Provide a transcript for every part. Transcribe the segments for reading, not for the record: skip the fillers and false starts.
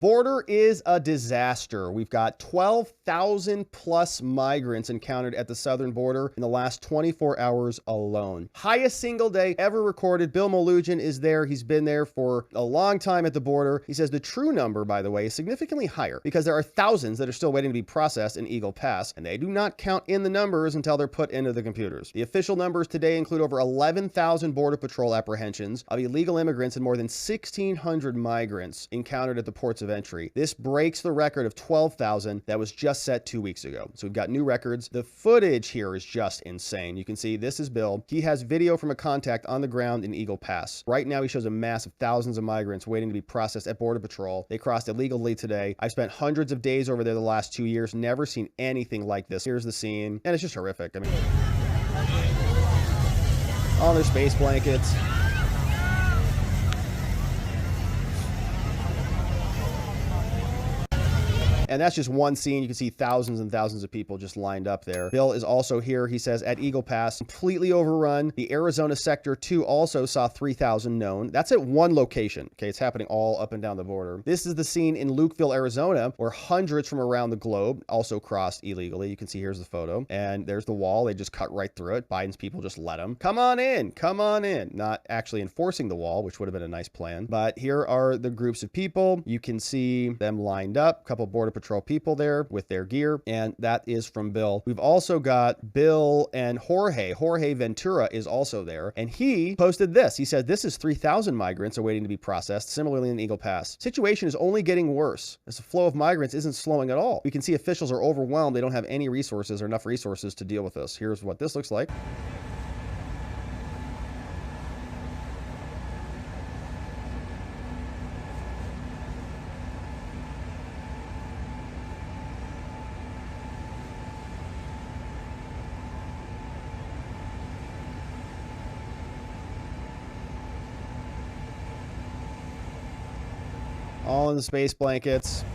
Border is a disaster. We've got 12,000 plus migrants encountered at the southern border in the last 24 hours alone. Highest single day ever recorded. Bill Melugin is there. He's been there for a long time at the border. He says the true number, by the way, is significantly higher because there are thousands that are still waiting to be processed in Eagle Pass, and they do not count in the numbers until they're put into the computers. The official numbers today include over 11,000 Border Patrol apprehensions of illegal immigrants and more than 1,600 migrants encountered at the ports of entry. This breaks the record of 12,000 that was just set 2 weeks ago. So we've got new records. The footage here is just insane. You can see this is Bill. He has video from a contact on the ground in Eagle Pass. Right now, he shows a mass of thousands of migrants waiting to be processed at Border Patrol. They crossed illegally today. I've spent hundreds of days over there the last 2 years, never seen anything like this. Here's the scene, and it's just horrific. I mean, all their space blankets. And that's just one scene. You can see thousands and thousands of people just lined up there. Bill is also here. He says at Eagle Pass, completely overrun. The Arizona sector too also saw 3,000 known. That's at one location. Okay, it's happening all up and down the border. This is the scene in Lukeville, Arizona, where hundreds from around the globe also crossed illegally. You can see here's the photo. And there's the wall. They just cut right through it. Biden's people just let them. Come on in. Come on in. Not actually enforcing the wall, which would have been a nice plan. But here are the groups of people. You can see them lined up. A couple Border Patrol people there with their gear, and that is from Bill. We've also got Bill and Jorge. Jorge Ventura is also there, and he posted this. He said, this is 3,000 migrants are waiting to be processed, similarly in Eagle Pass. Situation is only getting worse as the flow of migrants isn't slowing at all. We can see officials are overwhelmed. They don't have any resources or enough resources to deal with this. Here's what this looks like. All in the space blankets,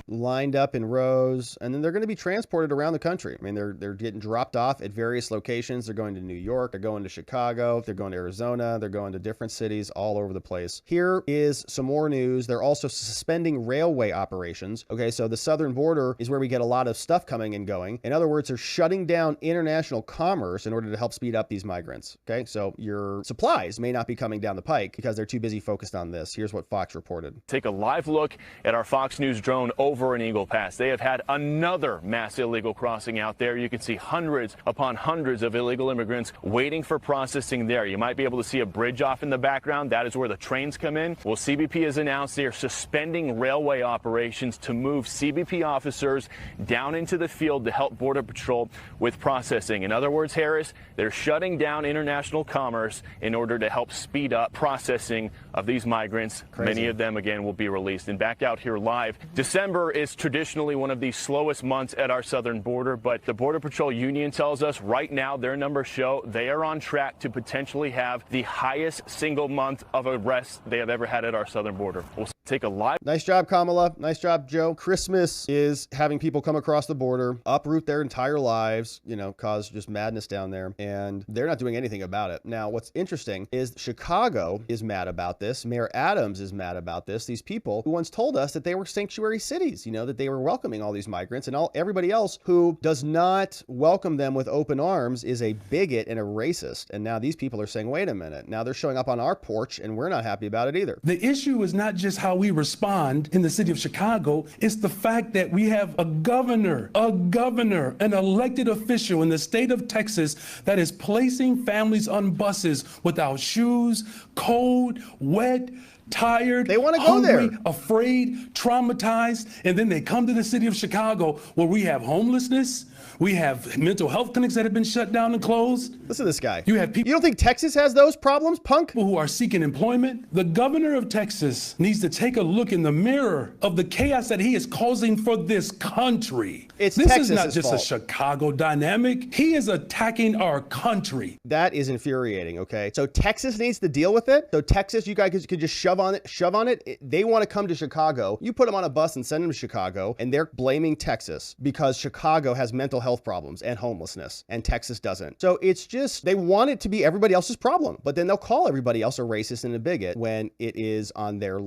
lined up in rows, and then they're going to be transported around the country. I mean, they're getting dropped off at various locations. They're going to New York, they're going to Chicago, they're going to Arizona, they're going to different cities all over the place. Here is some more news. They're also suspending railway operations. Okay, so the southern border is where we get a lot of stuff coming and going. In other words, they're shutting down international commerce in order to help speed up these migrants. Okay, so your supplies may not be coming down the pike because they're too busy focused on this. Here's what Fox reported. Take a live look at our Fox News drone over in Eagle Pass. They have had another mass illegal crossing out there. You can see hundreds upon hundreds of illegal immigrants waiting for processing there. You might be able to see a bridge off in the background. That is where the trains come in. Well, CBP has announced they are suspending railway operations to move CBP officers down into the field to help Border Patrol with processing. In other words, Harris, they're shutting down international commerce in order to help speed up processing of these migrants. Crazy. Many of them, again, will be released. And back out here live, December is traditionally one of the slowest months at our southern border, but the Border Patrol Union tells us right now their numbers show they are on track to potentially have the highest single month of arrests they have ever had at our southern border. We'll take a live. Nice job, Kamala. Nice job, Joe. Christmas is having people come across the border, uproot their entire lives, you know, cause just madness down there, and they're not doing anything about it. Now, what's interesting is Chicago is mad about this. Mayor Adams is mad about this. These people who once told us that they were sanctuary cities, you know, that they were welcoming all these migrants, and everybody else who does not welcome them with open arms is a bigot and a racist. And now these people are saying, wait a minute, now they're showing up on our porch and we're not happy about it either. The issue is not just how we respond in the city of Chicago, it's the fact that we have a governor, an elected official in the state of Texas that is placing families on buses without shoes, cold, wet, tired, they want to go hungry, there, afraid, traumatized, and then they come to the city of Chicago where we have homelessness, we have mental health clinics that have been shut down and closed. Listen to this guy. You have people. You don't think Texas has those problems, punk? People who are seeking employment. The governor of Texas needs to take a look in the mirror of the chaos that he is causing for this country. This is not just fault. A Chicago dynamic. He is attacking our country. That is infuriating, okay? So Texas needs to deal with it. So Texas, you guys could just shove on it. They want to come to Chicago. You put them on a bus and send them to Chicago, and they're blaming Texas because Chicago has mental mental health problems and homelessness, and Texas doesn't. So it's just, they want it to be everybody else's problem, but then they'll call everybody else a racist and a bigot when it is on their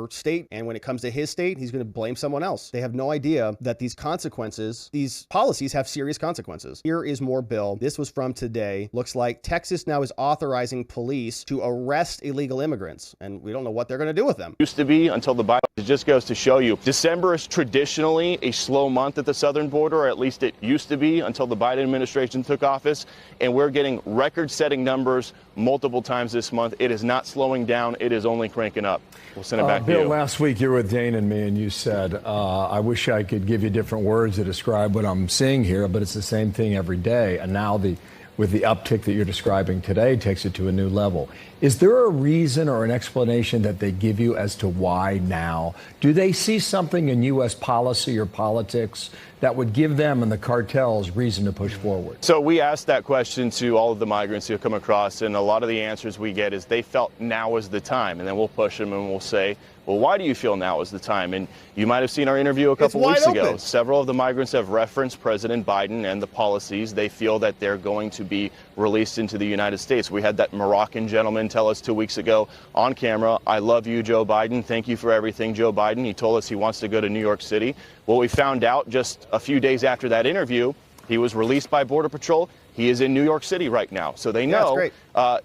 state, and when it comes to his state, he's going to blame someone else. They have no idea that these consequences, these policies have serious consequences. Here is more bill. This was from today. Looks like Texas now is authorizing police to arrest illegal immigrants, and we don't know what they're going to do with them. Used to be until the Biden, it just goes to show you, December is traditionally a slow month at the southern border, or at least it used to be until the Biden administration took office, and we're getting record-setting numbers multiple times this month. It is not slowing down. It is only cranking up. We'll send it back to you. Bill, last week you were with Dane and me, and you said, I wish I could give you different words to describe what I'm seeing here, but it's the same thing every day. And now with the uptick that you're describing today takes it to a new level. Is there a reason or an explanation that they give you as to why now? Do they see something in U.S. policy or politics that would give them and the cartels reason to push forward? So we asked that question to all of the migrants who have come across, and a lot of the answers we get is they felt now was the time. And then we'll push them and we'll say, well, why do you feel now is the time? And you might have seen our interview a couple weeks ago. Several of the migrants have referenced President Biden and the policies. They feel that they're going to be released into the United States. We had that Moroccan gentleman tell us 2 weeks ago on camera, I love you, Joe Biden. Thank you for everything, Joe Biden. He told us he wants to go to New York City. Well, we found out just a few days after that interview, he was released by Border Patrol. He is in New York City right now. So they know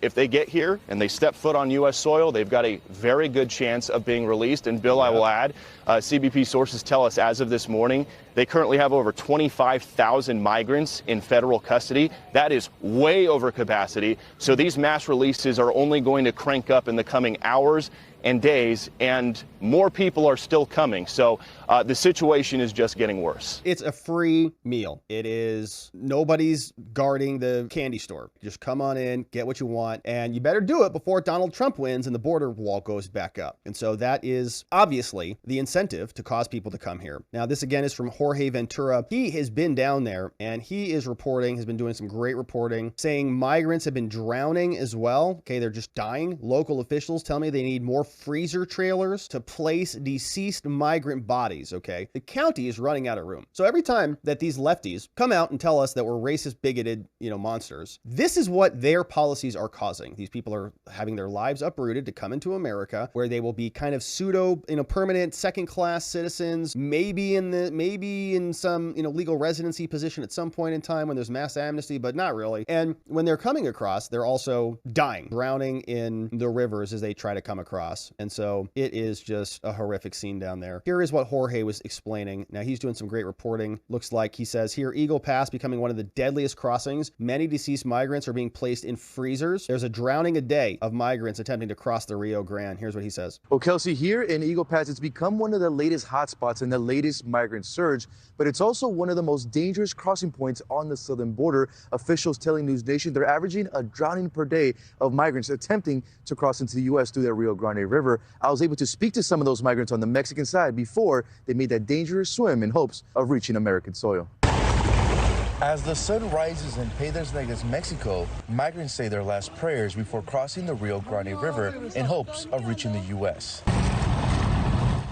if they get here and they step foot on U.S. soil, they've got a very good chance of being released. And Bill, I will add, CBP sources tell us as of this morning, they currently have over 25,000 migrants in federal custody. That is way over capacity. So these mass releases are only going to crank up in the coming hours and days, and more people are still coming. So the situation is just getting worse. It's a free meal. It is, nobody's guarding the candy store. Just come on in, get what you want, and you better do it before Donald Trump wins and the border wall goes back up. And so that is obviously the incentive to cause people to come here. Now, this again is from Jorge Ventura. He has been down there and he is reporting, has been doing some great reporting, saying migrants have been drowning as well. Okay, they're just dying. Local officials tell me they need more freezer trailers to place deceased migrant bodies, okay? The county is running out of room. So every time that these lefties come out and tell us that we're racist, bigoted, monsters, this is what their policies are causing. These people are having their lives uprooted to come into America, where they will be kind of pseudo, permanent second-class citizens, maybe in some, legal residency position at some point in time when there's mass amnesty, but not really. And when they're coming across, they're also dying, drowning in the rivers as they try to come across. And so it is just a horrific scene down there. Here is what Jorge was explaining. Now, he's doing some great reporting. Looks like he says here, Eagle Pass becoming one of the deadliest crossings. Many deceased migrants are being placed in freezers. There's a drowning a day of migrants attempting to cross the Rio Grande. Here's what he says. Well, Kelsey, here in Eagle Pass, it's become one of the latest hotspots in the latest migrant surge, but it's also one of the most dangerous crossing points on the southern border. Officials telling News Nation they're averaging a drowning per day of migrants attempting to cross into the U.S. through the Rio Grande River. I was able to speak to some of those migrants on the Mexican side before they made that dangerous swim in hopes of reaching American soil. As the sun rises in Piedras Negras, Mexico, migrants say their last prayers before crossing the Rio Grande River in hopes of reaching the U.S.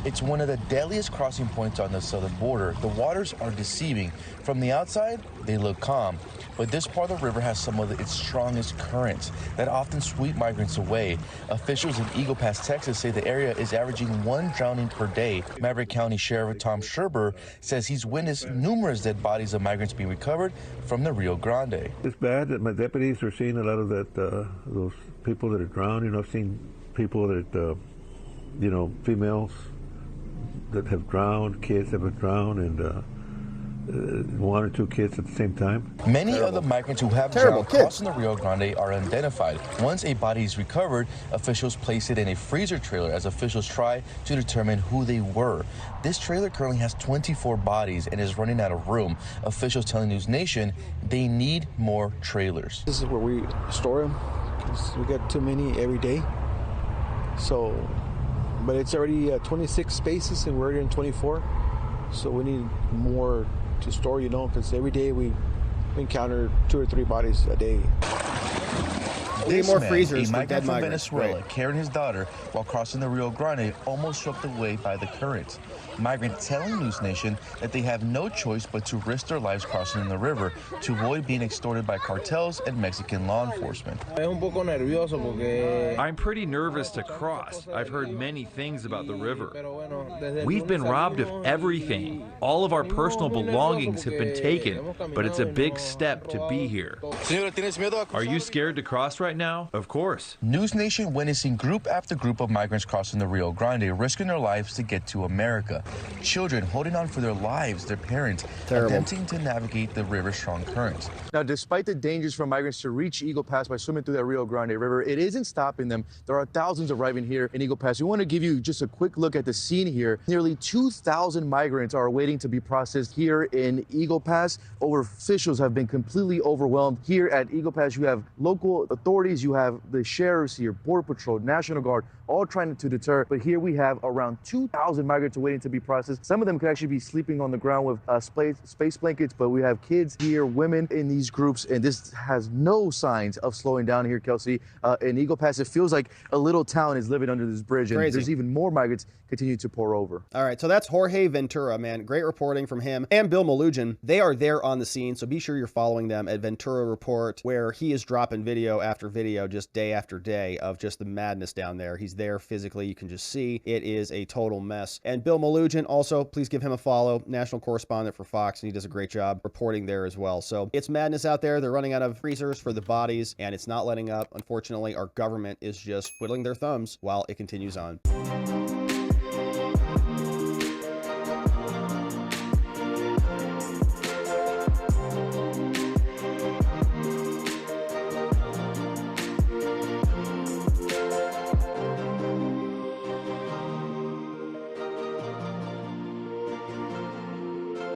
It's one of the deadliest crossing points on the southern border. The waters are deceiving. From the outside, they look calm, but this part of the river has some of its strongest currents that often sweep migrants away. Officials in Eagle Pass, Texas say the area is averaging 1 drowning per day. Maverick County Sheriff Tom Sherber says he's witnessed numerous dead bodies of migrants being recovered from the Rio Grande. It's bad that my deputies are seeing a lot of that, those people that are drowned. I've seen people that, females that have drowned, kids that have drowned, and 1 or 2 kids at the same time. Many of the migrants who have drowned crossing the Rio Grande are unidentified. Once a body is recovered, officials place it in a freezer trailer as officials try to determine who they were. This trailer currently has 24 bodies and is running out of room. Officials telling News Nation they need more trailers. This is where we store them because we get too many every day. So, but it's already 26 spaces and we're already in 24. So we need more to store, because every day we encounter 2 or 3 bodies a day. We need more freezers a for migrant dead from migrants. Venezuela, Great. carrying his daughter while crossing the Rio Grande, almost swept away by the current. Migrants telling News Nation that they have no choice but to risk their lives crossing in the river to avoid being extorted by cartels and Mexican law enforcement. I'm pretty nervous to cross. I've heard many things about the river. We've been robbed of everything. All of our personal belongings have been taken, but it's a big step to be here. Are you scared to cross right now? Of course. News Nation witnessing group after group of migrants crossing the Rio Grande, risking their lives to get to America. Children holding on for their lives, their parents attempting to navigate the river's strong currents. Now, despite the dangers for migrants to reach Eagle Pass by swimming through that Rio Grande River, it isn't stopping them. There are thousands arriving here in Eagle Pass. We want to give you just a quick look at the scene here. Nearly 2,000 migrants are waiting to be processed here in Eagle Pass. Officials have been completely overwhelmed. Here at Eagle Pass, you have local authorities, you have the sheriffs here, Border Patrol, National Guard, all trying to deter. But here we have around 2,000 migrants waiting to be processed. Some of them could actually be sleeping on the ground with space blankets, but we have kids here, women in these groups, and this has no signs of slowing down here, Kelsey. In Eagle Pass, it feels like a little town is living under this bridge, and there's even more migrants continue to pour over. All right, so that's Jorge Ventura, man. Great reporting from him and Bill Melugin. They are there on the scene, so be sure you're following them at Ventura Report, where he is dropping video after video, just day after day, of just the madness down there. He's there physically. You can just see it is a total mess. And Bill Melugin, also, please give him a follow, national correspondent for Fox, and he does a great job reporting there as well. So it's madness out there. They're running out of freezers for the bodies, and it's not letting up. Unfortunately, our government is just twiddling their thumbs while it continues on.